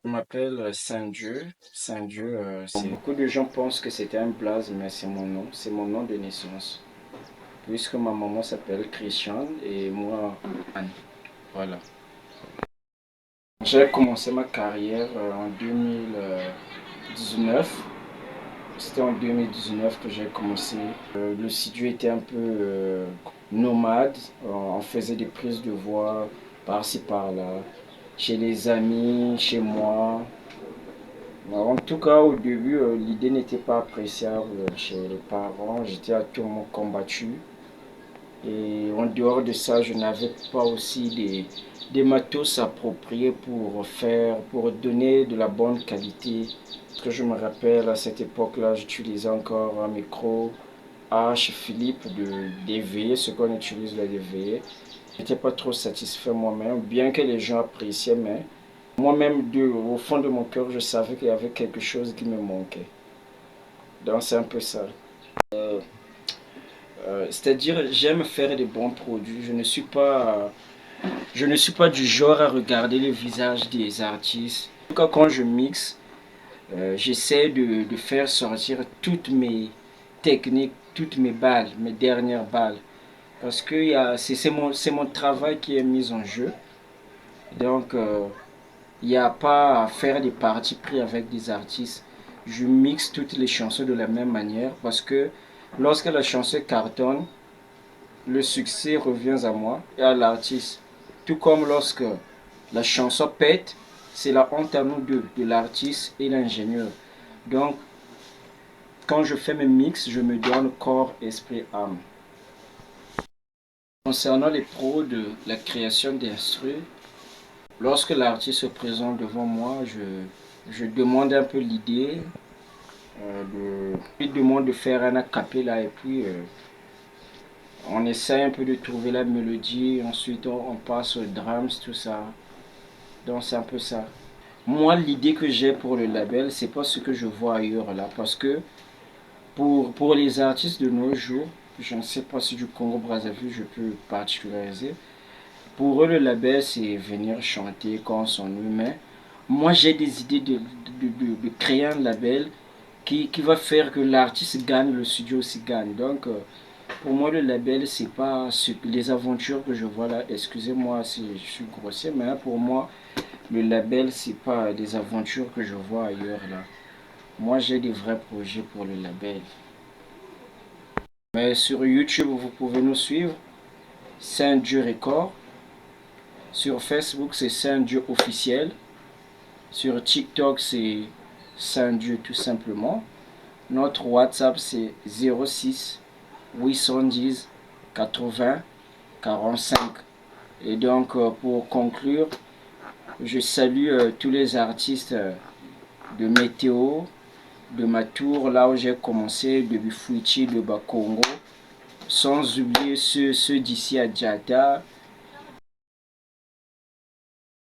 Je m'appelle Saint-Dieu. Saint-Dieu, beaucoup de gens pensent que c'était un blaze, mais c'est mon nom de naissance. Puisque ma maman s'appelle Christiane et moi Anne. Voilà. J'ai commencé ma carrière en 2019. C'était en 2019 que j'ai commencé. Le studio était un peu nomade. On faisait des prises de voix par-ci par-là, chez les amis, chez moi. En tout cas, au début, l'idée n'était pas appréciable chez les parents. J'étais à tout moment combattu. Et en dehors de ça, je n'avais pas aussi des matos appropriés pour donner de la bonne qualité. Parce que je me rappelle, à cette époque-là, j'utilisais encore un micro H Philippe de DV, ce qu'on utilise la DV. Je n'étais pas trop satisfait moi-même, bien que les gens appréciaient, mais moi-même, au fond de mon cœur, je savais qu'il y avait quelque chose qui me manquait. Donc c'est un peu ça. C'est-à-dire, j'aime faire des bons produits. Je ne suis pas du genre à regarder le visage des artistes. En tout cas, quand je mixe, j'essaie de faire sortir toutes mes techniques, toutes mes balles, mes dernières balles. Parce que c'est mon travail qui est mis en jeu. Donc, il n'y a pas à faire des parties pris avec des artistes. Je mixe toutes les chansons de la même manière parce que lorsque la chanson cartonne, le succès revient à moi et à l'artiste. Tout comme lorsque la chanson pète, c'est la honte à nous deux, de l'artiste et l'ingénieur. Donc, quand je fais mes mix, je me donne corps, esprit, âme. Concernant les pros de la création d'instrus, lorsque l'artiste se présente devant moi, je demande un peu l'idée, il demande de faire un acapella et puis on essaie un peu de trouver la mélodie, ensuite on passe aux drums, tout ça. Donc c'est un peu ça. Moi, l'idée que j'ai pour le label, c'est pas ce que je vois ailleurs là, parce que pour les artistes de nos jours, je ne sais pas si du Congo-Brazzaville je peux particulariser. Pour eux, le label, c'est venir chanter quand on s'ennuie. Mais moi, j'ai des idées de créer un label qui va faire que l'artiste gagne, le studio aussi gagne. Donc, pour moi, le label, c'est pas les aventures que je vois là. Excusez-moi si je suis grossier, mais là, pour moi, le label, c'est pas des aventures que je vois ailleurs là. Moi, j'ai des vrais projets pour le label. Mais sur YouTube, vous pouvez nous suivre. Saint-Dieu Record. Sur Facebook, c'est Saint-Dieu officiel. Sur TikTok, c'est Saint-Dieu tout simplement. Notre WhatsApp, c'est 06 810 80 45. Et donc, pour conclure, je salue tous les artistes de Météo, de ma tour, là où j'ai commencé, de Bifuichi, de Bakongo, sans oublier ceux d'ici à Djata,